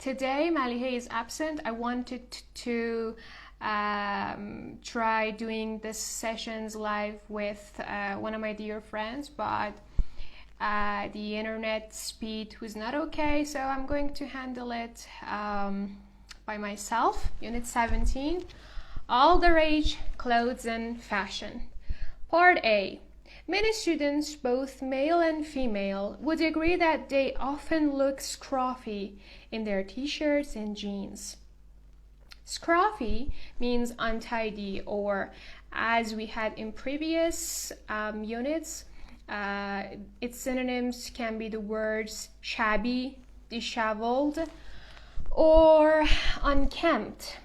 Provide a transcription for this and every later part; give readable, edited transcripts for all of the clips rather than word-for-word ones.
Today Malihe is absent. I wanted to try doing this sessions live with one of my dear friends, but the internet speed was not okay, so I'm going to handle it by myself. Unit 17, all the rage, clothes and fashion. Part A. Many students, both male and female, would agree that they often look scruffy in their t-shirts and jeans. Scruffy means untidy, or as we had in previous units, its synonyms can be the words shabby, disheveled, or unkempt,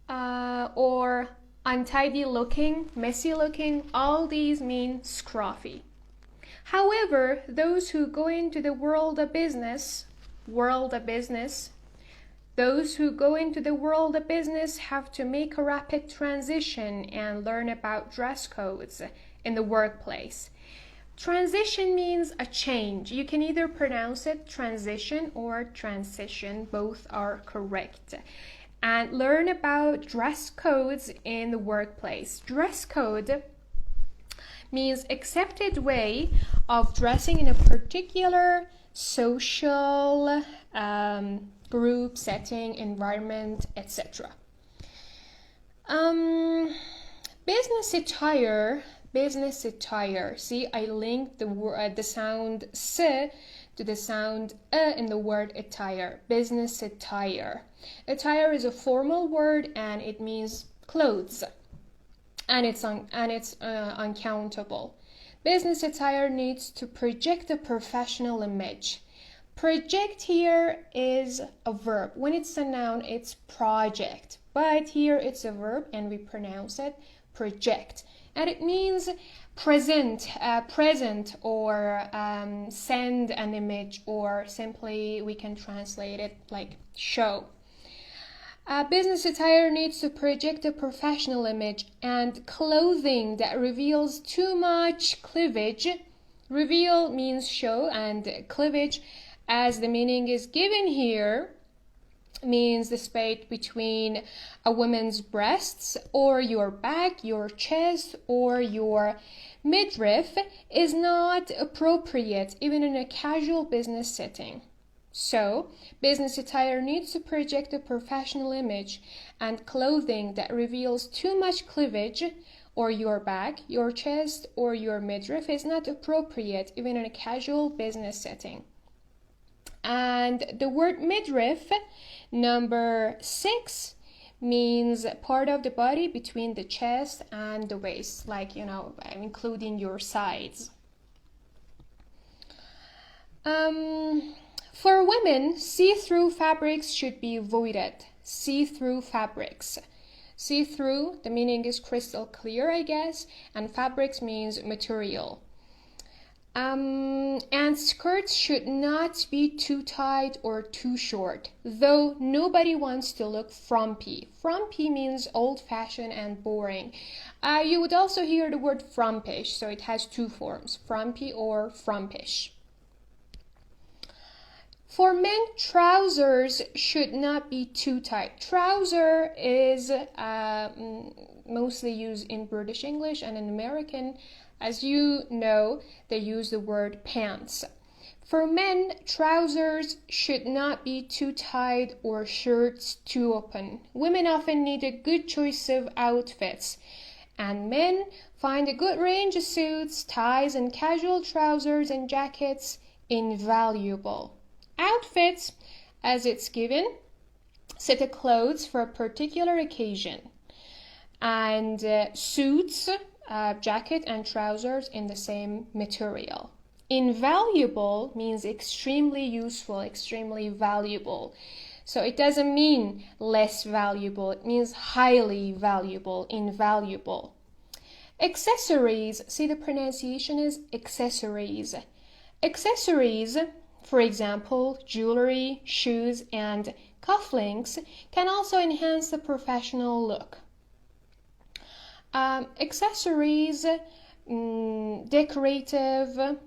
or untidy looking, messy looking. All these mean scruffy. However, those who go into the world of business have to make a rapid transition and learn about dress codes in the workplace. Transition means a change. You can either pronounce it transition or transition. Both are correct. And learn about dress codes in the workplace. Dress code means accepted way of dressing in a particular social group, setting, environment, etc. Business attire. See, I linked the sound s to the sound in the word attire. Business attire. Attire is a formal word and it means clothes, and it's uncountable. Business attire needs to project a professional image. Project here is a verb. When it's a noun, it's project, but here it's a verb and we pronounce it project, and it means present or send an image, or simply we can translate it like show. Business attire needs to project a professional image, and clothing that reveals too much cleavage. Reveal means show, and cleavage, as the meaning is given here, means the space between a woman's breasts or your back, your chest, or your midriff, is not appropriate even in a casual business setting. So, business attire needs to project a professional image, and clothing that reveals too much cleavage, or your back, your chest, or your midriff, is not appropriate even in a casual business setting. And the word midriff, number 6, means part of the body between the chest and the waist, like, including your sides. For women, see-through fabrics should be avoided. See-through fabrics. See-through, the meaning is crystal clear, I guess, and fabrics means material. And skirts should not be too tight or too short, though nobody wants to look frumpy. Frumpy means old-fashioned and boring. You would also hear the word frumpish, so it has two forms, frumpy or frumpish. For men, trousers should not be too tight. Trouser is mostly used in British English, and in American, as you know, they use the word pants. For men, trousers should not be too tight or shirts too open. Women often need a good choice of outfits, and men find a good range of suits, ties, and casual trousers and jackets invaluable. Outfits, as it's given, set of clothes for a particular occasion, and suits, jacket and trousers in the same material. Invaluable means extremely useful, extremely valuable. So it doesn't mean less valuable, it means highly valuable, invaluable. Accessories, see the pronunciation is accessories. Accessories, for example, jewelry, shoes, and cufflinks, can also enhance the professional look. Accessories, decorative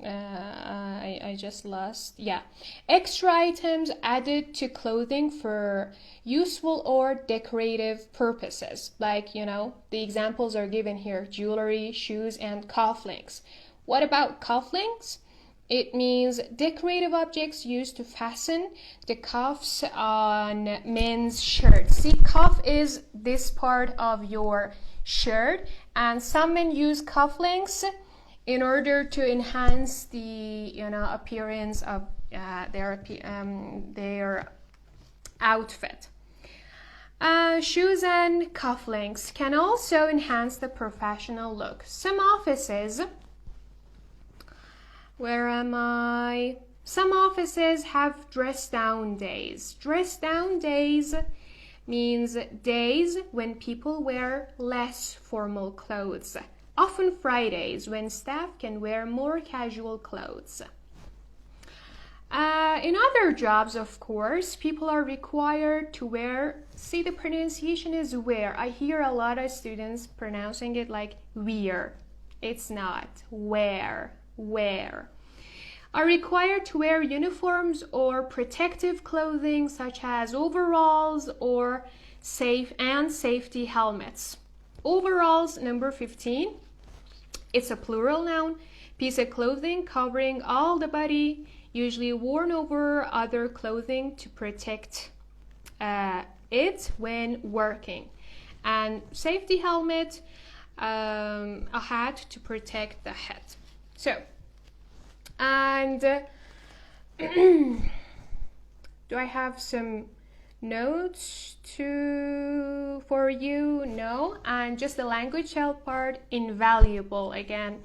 I just lost. Yeah. Extra items added to clothing for useful or decorative purposes. Like, you know, the examples are given here: jewelry, shoes, and cufflinks. What about cufflinks? It means decorative objects used to fasten the cuffs on men's shirts. See, cuff is this part of your shirt, and some men use cufflinks in order to enhance the, you know, appearance of their outfit. Shoes and cufflinks can also enhance the professional look. Some offices, where am I? Some offices have dress down days. Dress down days means days when people wear less formal clothes. Often Fridays, when staff can wear more casual clothes. In other jobs, of course, people are required to wear, see, the pronunciation is wear. I hear a lot of students pronouncing it like wear. It's not. Wear. Are required to wear uniforms or protective clothing such as overalls or safety helmets. Overalls, number 15. It's a plural noun. Piece of clothing covering all the body, usually worn over other clothing to protect it when working. And safety helmet, a hat to protect the head. So, and do I have some notes for you? No. And just the language help part, invaluable. Again,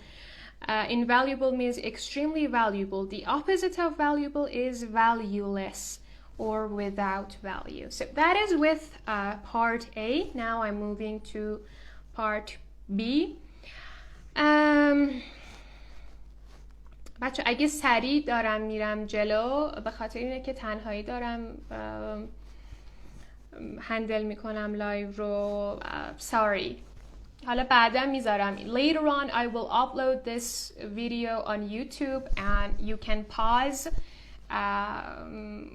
invaluable means extremely valuable. The opposite of valuable is valueless or without value. So that is with part A. Now I'm moving to part B. بچه اگه سریع دارم میرم جلو به خاطر اینه که تنهایی دارم هندل میکنم لایو رو. Sorry. حالا بعدا میذارم. Later on I will upload this video on YouTube and you can pause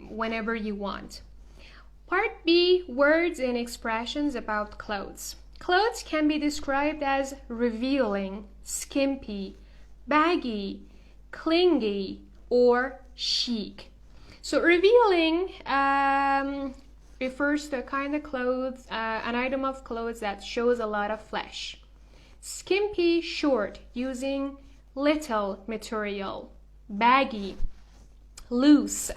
whenever you want. Part B, words and expressions about clothes. Clothes can be described as revealing, skimpy, baggy, clingy, or chic. So revealing refers to a kind of clothes, an item of clothes that shows a lot of flesh. Skimpy, short, using little material. Baggy, loose.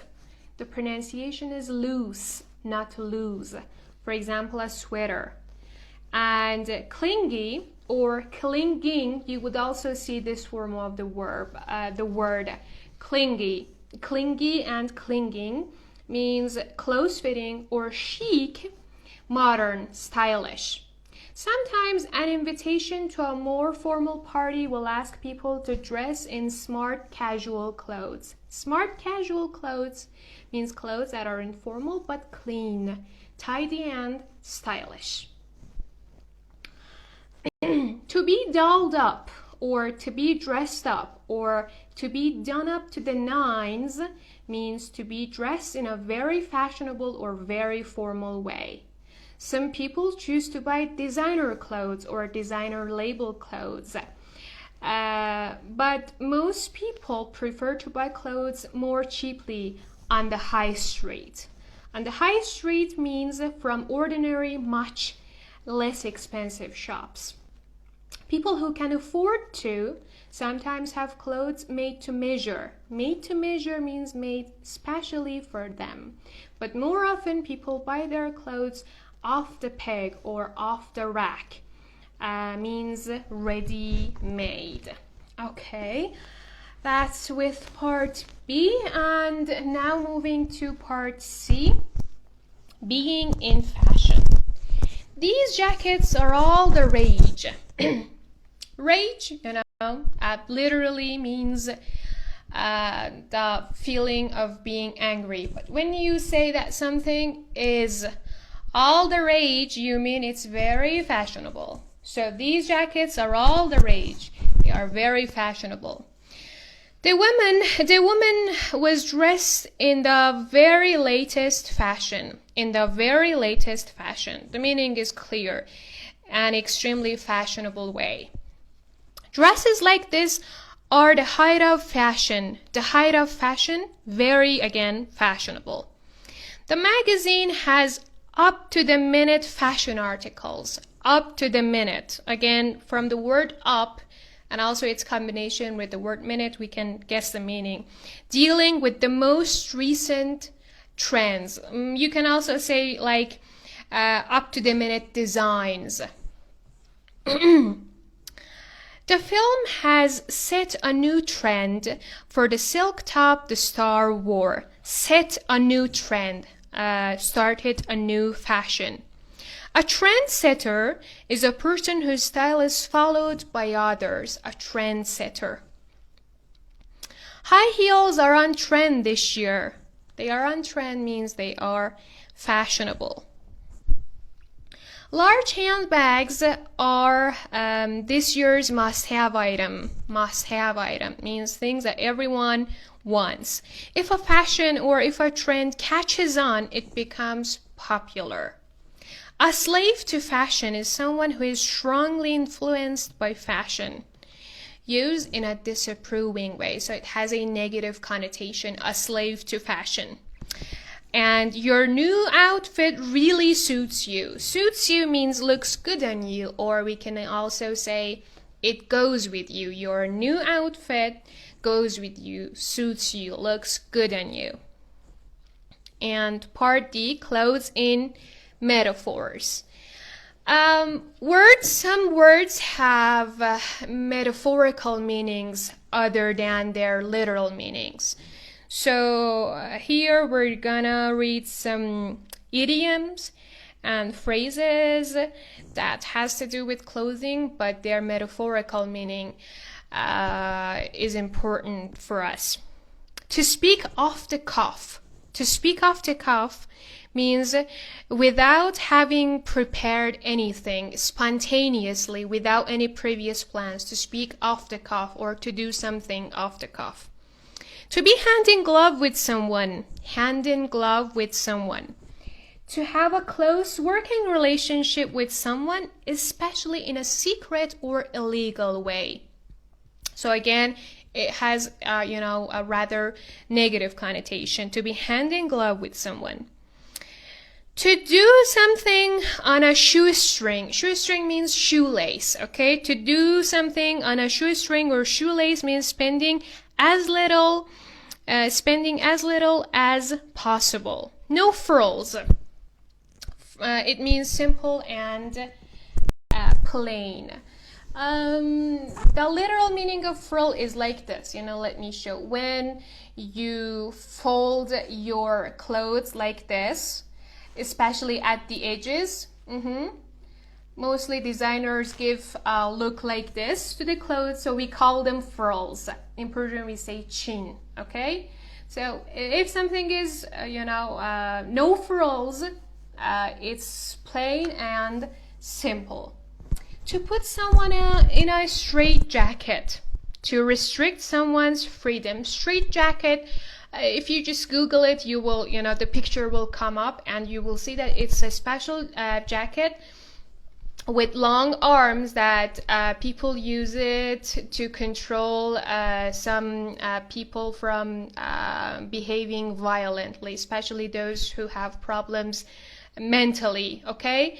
The pronunciation is loose, not loose. For example, a sweater. And clingy or clinging, you would also see this form of the word clingy. Clingy and clinging means close-fitting or chic, modern, stylish. Sometimes an invitation to a more formal party will ask people to dress in smart casual clothes. Smart casual clothes means clothes that are informal but clean, tidy and stylish. To be dolled up or to be dressed up or to be done up to the nines means to be dressed in a very fashionable or very formal way. Some people choose to buy designer clothes or designer label clothes. But most people prefer to buy clothes more cheaply on the high street. On the high street means from ordinary, much less expensive shops. People who can afford to sometimes have clothes made to measure. Made to measure means made specially for them. But more often people buy their clothes off the peg or off the rack. Means ready-made. Okay, that's with part B. And now moving to part C, being in fashion. These jackets are all the rage. Rage, you know, literally means the feeling of being angry. But when you say that something is all the rage, you mean it's very fashionable. So these jackets are all the rage. They are very fashionable. The woman was dressed in the very latest fashion. In the very latest fashion. The meaning is clear. An extremely fashionable way. Dresses like this are the height of fashion. The height of fashion, very, again, fashionable. The magazine has up-to-the-minute fashion articles. Up to the minute. Again, from the word up, and also its combination with the word minute, we can guess the meaning. Dealing with the most recent trends. You can also say like up-to-the-minute designs. The film has set a new trend for the silk top the star wore. Set a new trend. Started a new fashion. A trendsetter is a person whose style is followed by others. A trendsetter. High heels are on trend this year. They are on trend means they are fashionable. Large handbags are this year's must-have item. Must-have item means things that everyone wants. If a fashion or if a trend catches on, it becomes popular. A slave to fashion is someone who is strongly influenced by fashion. Used in a disapproving way, so it has a negative connotation, a slave to fashion. And your new outfit really suits you. Suits you means looks good on you, or we can also say it goes with you. Your new outfit goes with you, suits you, looks good on you. And part D, clothes in metaphors. Some words have metaphorical meanings other than their literal meanings. So here we're gonna read some idioms and phrases that has to do with clothing, but their metaphorical meaning is important for us. To speak off the cuff. To speak off the cuff means without having prepared anything, spontaneously, without any previous plans, to speak off the cuff or to do something off the cuff. To be hand in glove with someone, hand in glove with someone. To have a close working relationship with someone, especially in a secret or illegal way. So again, it has, a rather negative connotation, to be hand in glove with someone. To do something on a shoestring. Shoestring means shoelace, okay? To do something on a shoestring or shoelace means spending as little as possible. No frills. It means simple and plain. The literal meaning of frill is like this. Let me show. When you fold your clothes like this, especially at the edges, mostly designers give a look like this to the clothes, so we call them frills. In Persian we say chin, okay? So if something is, no frills, it's plain and simple. To put someone in a straight jacket, to restrict someone's freedom. Straight jacket, if you just Google it, you will, the picture will come up and you will see that it's a special jacket with long arms that people use it to control some people from behaving violently, especially those who have problems mentally, okay?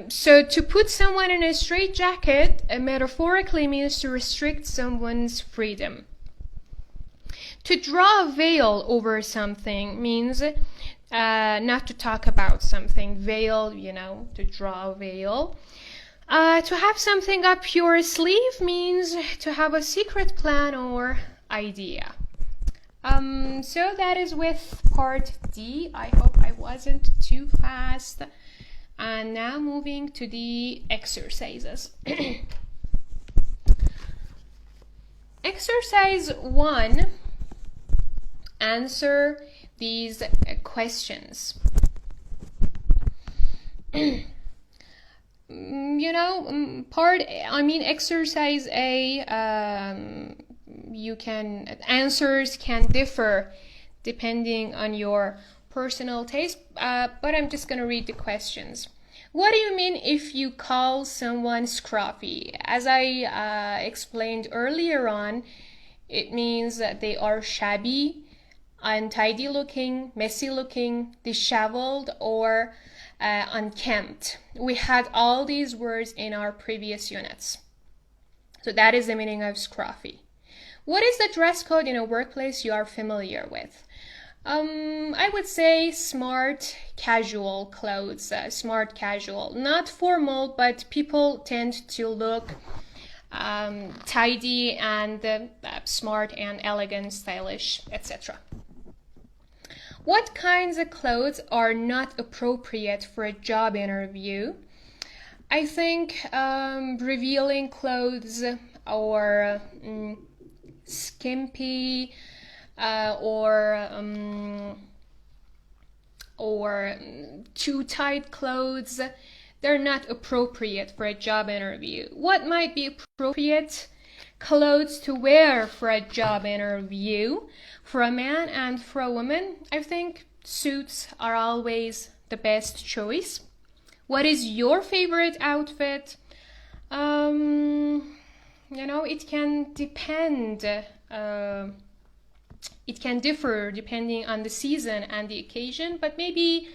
So to put someone in a straitjacket metaphorically means to restrict someone's freedom. To draw a veil over something means not to talk about something. Veil, to draw a veil. To have something up your sleeve means to have a secret plan or idea. So that is with part D. I hope I wasn't too fast. And now moving to the exercises. Exercise 1. Answer these questions. Exercise A answers can differ depending on your personal taste, but I'm just gonna read the questions. What do you mean if you call someone scruffy? As I explained earlier on, it means that they are shabby, untidy looking, messy looking, disheveled, or unkempt. We had all these words in our previous units. So that is the meaning of scruffy. What is the dress code in a workplace you are familiar with? I would say smart casual clothes, smart casual, not formal, but people tend to look tidy and smart and elegant, stylish, etc. What kinds of clothes are not appropriate for a job interview? I think revealing clothes or skimpy or too tight clothes, they're not appropriate for a job interview. What might be appropriate clothes to wear for a job interview? For a man and for a woman, I think suits are always the best choice. What is your favorite outfit? It can depend. It can differ depending on the season and the occasion, but maybe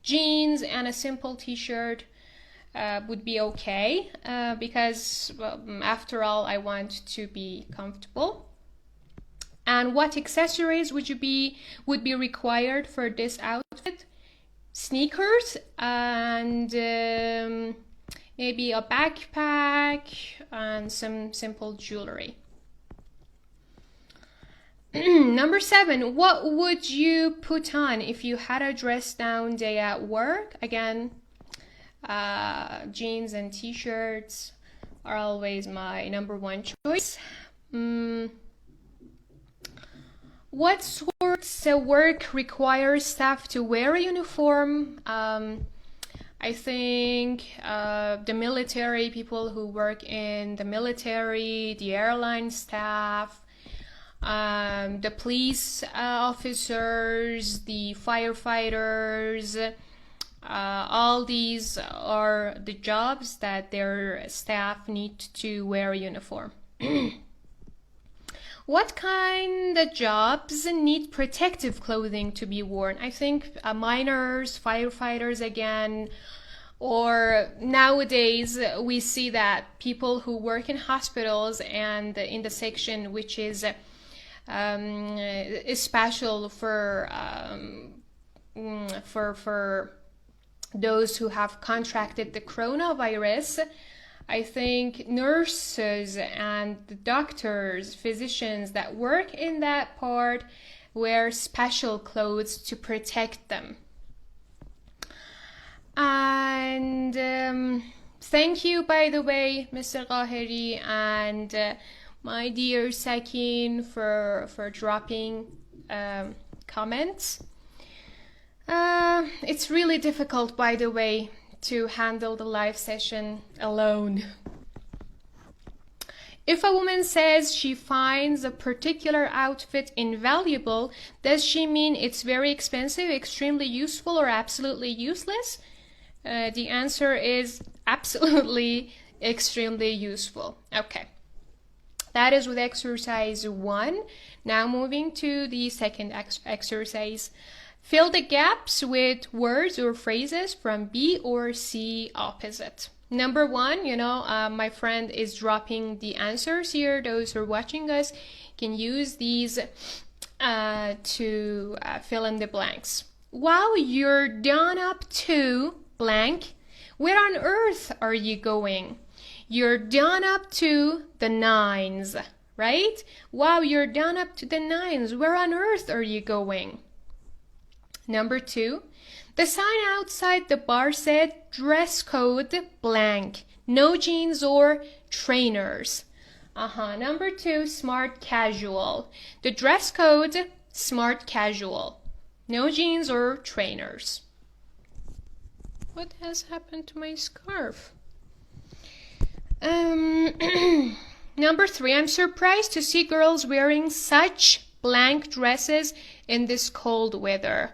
jeans and a simple t-shirt would be okay because, after all, I want to be comfortable. And what accessories would be required for this outfit? Sneakers and maybe a backpack and some simple jewelry. Number 7, what would you put on if you had a dress down day at work? Again, jeans and t-shirts are always my number one choice. What sorts of work requires staff to wear a uniform? I think the military, people who work in the military, the airline staff, the police officers, the firefighters, all these are the jobs that their staff need to wear a uniform. What kind of jobs need protective clothing to be worn? I think miners, firefighters again, or nowadays we see that people who work in hospitals and in the section which is special for those who have contracted the coronavirus. I think nurses and the doctors, physicians that work in that part wear special clothes to protect them. And thank you, by the way, Mr. Ghaheri and my dear Sakin for dropping comments. It's really difficult, by the way, to handle the live session alone. If a woman says she finds a particular outfit invaluable, does she mean it's very expensive, extremely useful, or absolutely useless? The answer is absolutely extremely useful. Okay. That is with exercise 1. Now moving to the second exercise. Fill the gaps with words or phrases from B or C opposite. Number 1, my friend is dropping the answers here. Those who are watching us can use these to fill in the blanks. Wow, you're done up to blank. Where on earth are you going? You're done up to the 9s, right? Wow, you're done up to the 9s. Where on earth are you going? Number 2, the sign outside the bar said dress code blank, no jeans or trainers. Number 2, smart casual. The dress code, smart casual, no jeans or trainers. What has happened to my scarf? Number 3, I'm surprised to see girls wearing such blank dresses in this cold weather.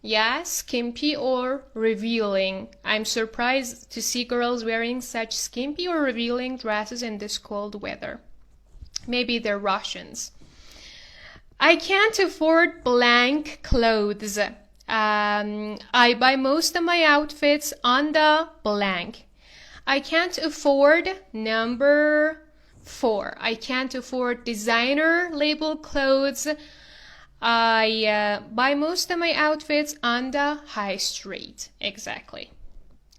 Yeah, skimpy or revealing. I'm surprised to see girls wearing such skimpy or revealing dresses in this cold weather. Maybe they're Russians. I can't afford blank clothes. I buy most of my outfits on the blank. I can't afford number 4. I can't afford designer label clothes. I buy most of my outfits on the high street. Exactly.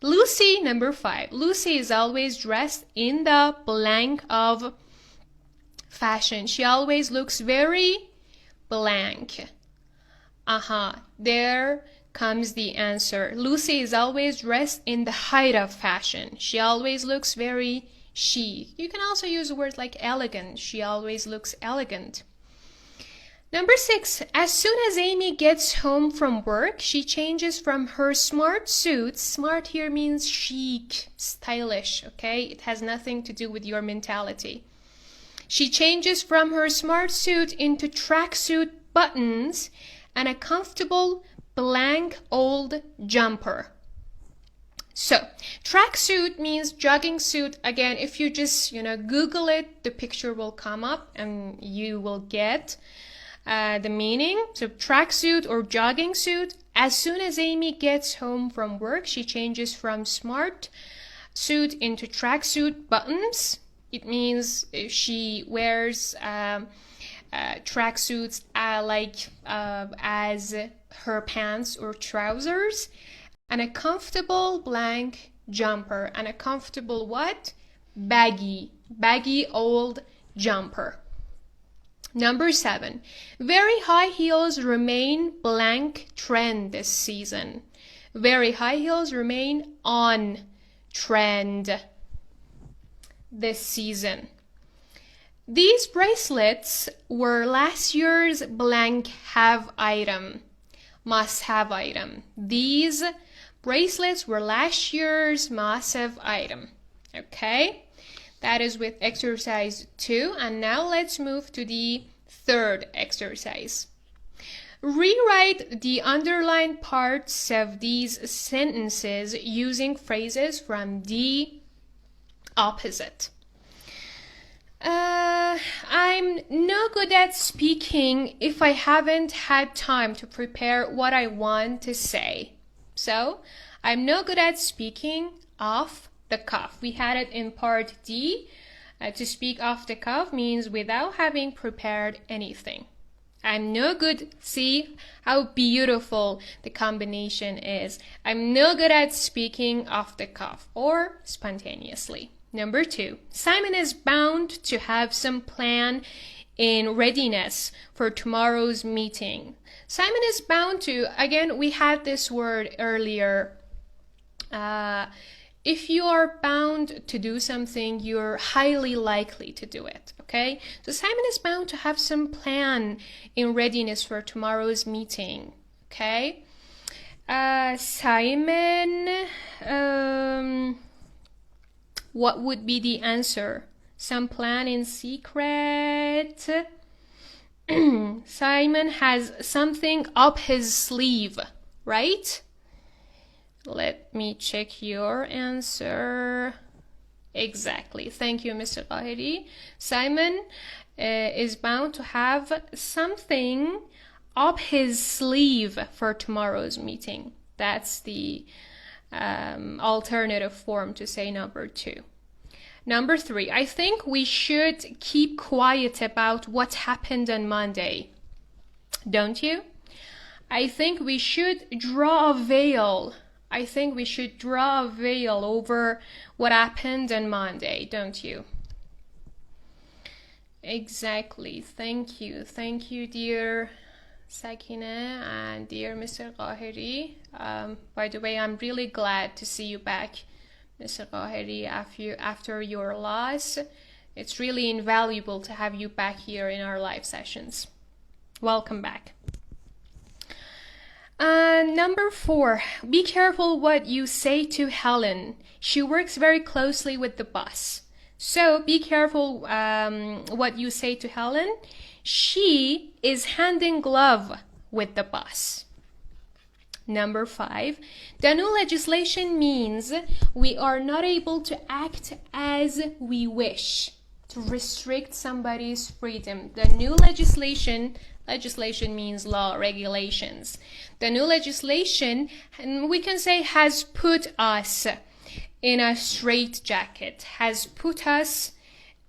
Lucy, number 5. Lucy is always dressed in the blank of fashion. She always looks very blank. There comes the answer. Lucy is always dressed in the height of fashion. She always looks very chic. You can also use a word like elegant. She always looks elegant. Number 6, as soon as Amy gets home from work, she changes from her smart suit. Smart here means chic, stylish, okay? It has nothing to do with your mentality. She changes from her smart suit into tracksuit buttons and a comfortable blank old jumper. So, tracksuit means jogging suit. Again, if you just, Google it, the picture will come up and you will get the meaning. So, tracksuit or jogging suit. As soon as Amy gets home from work, she changes from smart suit into tracksuit buttons. It means she wears tracksuits as her pants or trousers, and a comfortable blank jumper, and a comfortable what? Baggy old jumper. Number 7, very high heels remain blank trend this season. Very high heels remain on trend this season. These bracelets were last year's blank must-have item. These bracelets were last year's must-have item. Okay, that is with exercise 2. And now let's move to the 3rd exercise. Rewrite the underlined parts of these sentences using phrases from the opposite. I'm no good at speaking if I haven't had time to prepare what I want to say. So, I'm no good at speaking off the cuff. We had it in part D. To speak off the cuff means without having prepared anything. I'm no good. See how beautiful the combination is. I'm no good at speaking off the cuff or spontaneously. Number 2, Simon is bound to have some plan in readiness for tomorrow's meeting. Simon is bound to, again, we had this word earlier. If you are bound to do something, you're highly likely to do it, okay? So Simon is bound to have some plan in readiness for tomorrow's meeting, okay? Simon, what would be the answer? Some plan in secret. Simon has something up his sleeve, right? Let me check your answer. Exactly. Thank you, Mr. Qahiri. Simon is bound to have something up his sleeve for tomorrow's meeting. That's the alternative form to say number 2. Number 3, I think we should keep quiet about what happened on Monday. Don't you? I think we should draw a veil. I think we should draw a veil over what happened on Monday, don't you? Exactly. Thank you. Thank you, dear Sakina and dear Mr. Qahiri. By the way, I'm really glad to see you back, Mr. Qahiri, after your loss. It's really invaluable to have you back here in our live sessions. Welcome back. Number 4, be careful what you say to Helen. She works very closely with the boss. So be careful what you say to Helen. She is hand in glove with the boss. Number 5, the new legislation means we are not able to act as we wish, to restrict somebody's freedom. The new legislation means law, regulations. The new legislation, and we can say, has put us in a straitjacket, has put us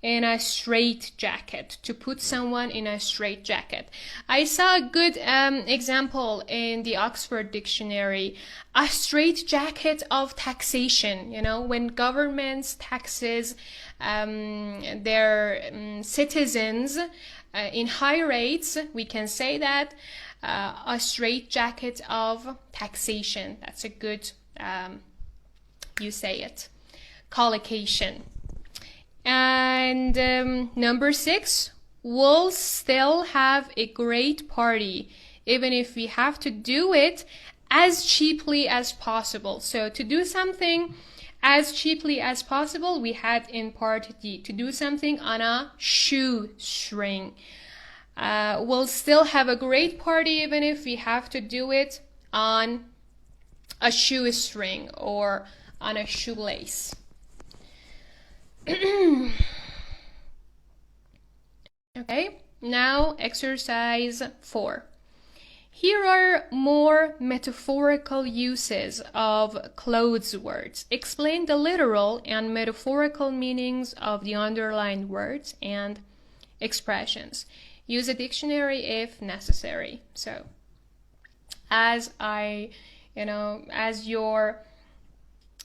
in a straitjacket, to put someone in a straitjacket. I saw a good example in the Oxford Dictionary, a straitjacket of taxation. You know, when governments taxes their citizens in high rates, we can say that a straitjacket of taxation. That's a good, you say it, collocation. And number 6, we'll still have a great party, even if we have to do it as cheaply as possible. So to do something as cheaply as possible, we had in part D, to do something on a shoestring. We'll still have a great party, even if we have to do it on a shoestring or on a shoelace. Okay, now exercise 4. Here are more metaphorical uses of clothes words. Explain the literal and metaphorical meanings of the underlined words and expressions. Use a dictionary if necessary. So, as your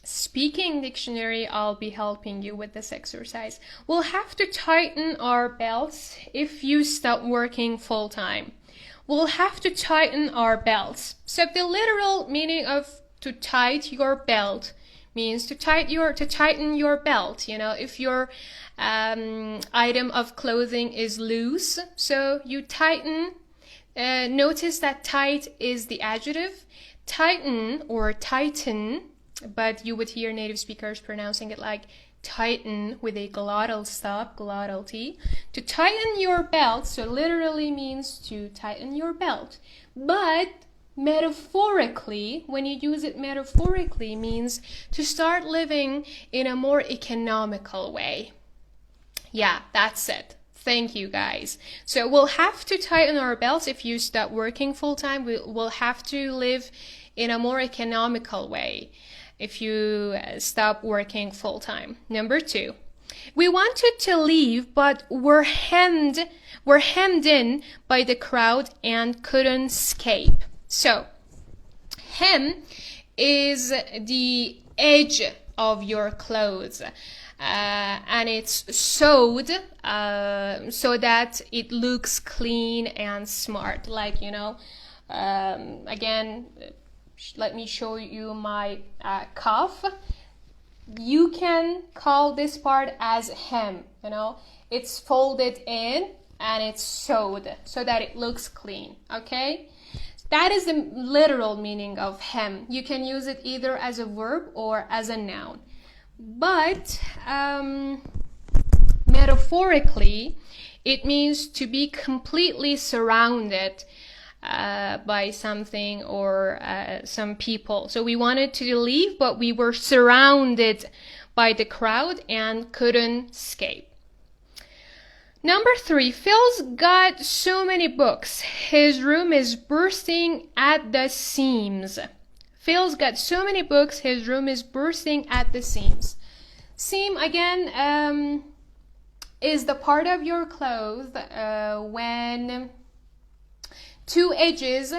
speaking dictionary, I'll be helping you with this exercise. We'll have to tighten our belts if you stop working full-time. We'll have to tighten our belts. So the literal meaning of to tighten your belt means to tighten your belt. You know, if your item of clothing is loose, so you tighten. Notice that tight is the adjective. Tighten or tighten, but you would hear native speakers pronouncing it like tighten with a glottal stop, glottal T. To tighten your belt, so literally means to tighten your belt. But metaphorically, when you use it metaphorically, means to start living in a more economical way. Yeah, that's it. Thank you, guys. So we'll have to tighten our belts if you start working full-time. We'll have to live in a more economical way if you stop working full-time. Number 2, we wanted to leave, but we're hemmed in by the crowd and couldn't escape. So, hem is the edge of your clothes, and it's sewed so that it looks clean and smart. Like, you know, again, let me show you my cuff. You can call this part as hem. You know, it's folded in and it's sewed so that it looks clean. Okay, that is the literal meaning of hem. You can use it either as a verb or as a noun, but metaphorically it means to be completely surrounded by something or some people. So we wanted to leave, but we were surrounded by the crowd and couldn't escape. Number 3, Phil's got so many books. His room is bursting at the seams. Phil's got so many books. His room is bursting at the seams. Seam, again, is the part of your clothes when 2 edges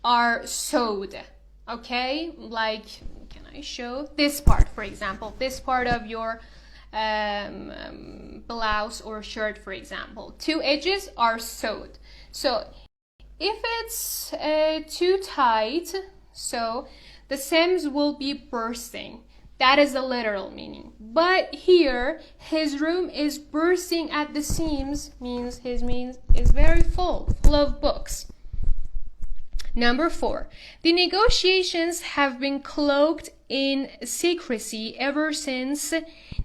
are sewed. Okay, like, can I show this part, for example, this part of your blouse or shirt, for example, 2 edges are sewed. So if it's too tight, so the seams will be bursting. That is the literal meaning. But here, his room is bursting at the seams means his room is very full of books. Number 4, the negotiations have been cloaked in secrecy ever since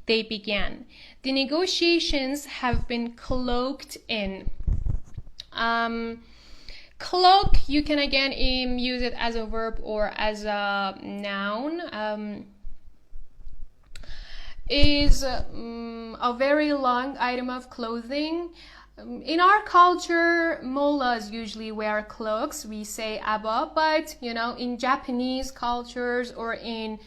they began. The negotiations have been cloaked in. Cloak, you can again use it as a verb or as a noun. Is a very long item of clothing. In our culture, mullahs usually wear cloaks. We say aba, but in Japanese cultures or in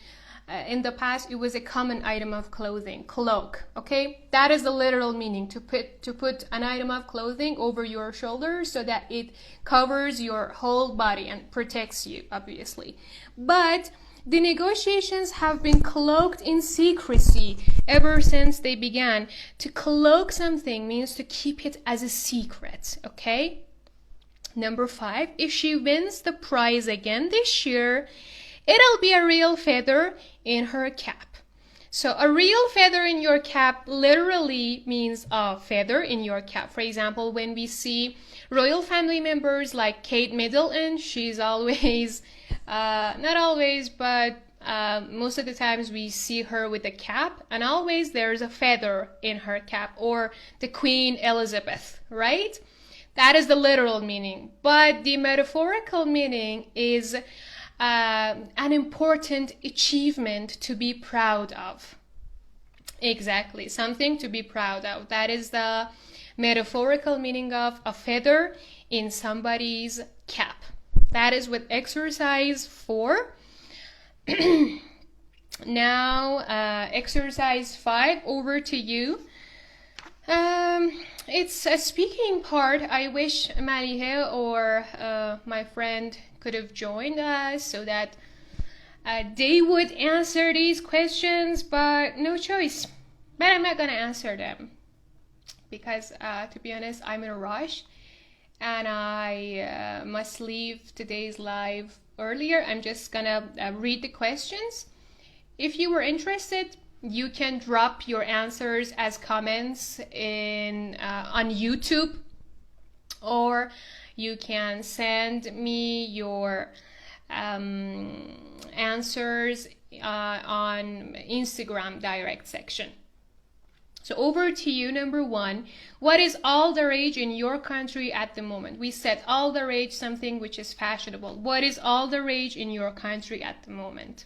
the past, it was a common item of clothing, cloak. Okay, that is the literal meaning, to put an item of clothing over your shoulders so that it covers your whole body and protects you, obviously. But the negotiations have been cloaked in secrecy ever since they began. To cloak something means to keep it as a secret, okay? Number 5, if she wins the prize again this year, it'll be a real feather in her cap. So a real feather in your cap literally means a feather in your cap. For example, when we see royal family members like Kate Middleton, she's always not always, but most of the times we see her with a cap, and always there's a feather in her cap, or the Queen Elizabeth, right? That is the literal meaning. But the metaphorical meaning is an important achievement to be proud of. Exactly, something to be proud of. That is the metaphorical meaning of a feather in somebody's cap. That is with exercise 4. Now, exercise 5, over to you. It's a speaking part. I wish Malihe or my friend could have joined us so that they would answer these questions, but no choice. But I'm not going to answer them because, to be honest, I'm in a rush. And I must leave today's live earlier. I'm just gonna read the questions. If you were interested, you can drop your answers as comments on YouTube, or you can send me your answers on Instagram direct section. So over to you, number 1. What is all the rage in your country at the moment? We said all the rage, something which is fashionable. What is all the rage in your country at the moment?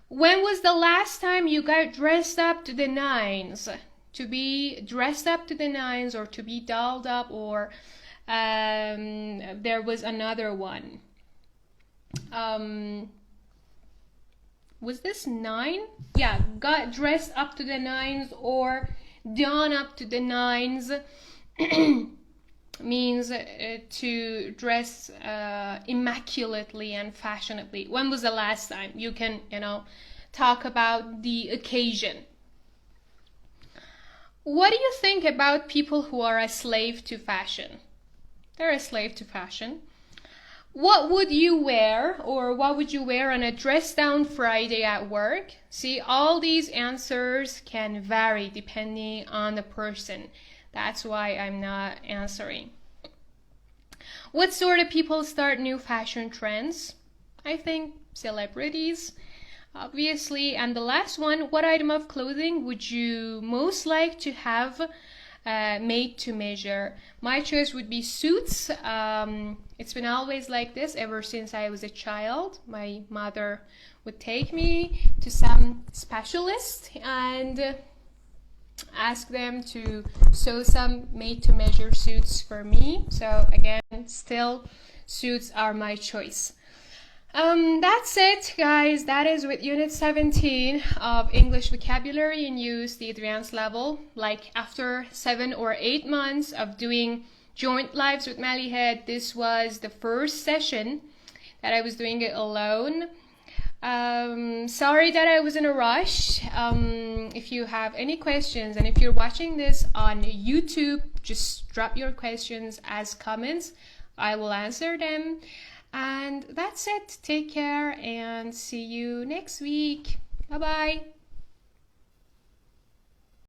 When was the last time you got dressed up to the nines? To be dressed up to the nines, or to be dolled up, or there was another one. Was this 9? Yeah, got dressed up to the nines or done up to the nines means to dress immaculately and fashionably. When was the last time? You can, talk about the occasion. What do you think about people who are a slave to fashion? They're a slave to fashion. What would you wear, or what would you wear on a dress down Friday at work? See, all these answers can vary depending on the person. That's why I'm not answering. What sort of people start new fashion trends? I think celebrities, obviously. And the last one, what item of clothing would you most like to have made to measure? My choice would be suits. It's been always like this ever since I was a child. My mother would take me to some specialist and ask them to sew some made-to-measure suits for me. So again, still, suits are my choice. That's it, guys. That is with Unit 17 of English Vocabulary in Use, the advanced level. Like after 7 or 8 months of doing joint lives with Malihe, this was the first session that I was doing it alone. Sorry that I was in a rush. If you have any questions, and if you're watching this on YouTube, just drop your questions as comments. I will answer them. And that's it. Take care and see you next week. Bye-bye.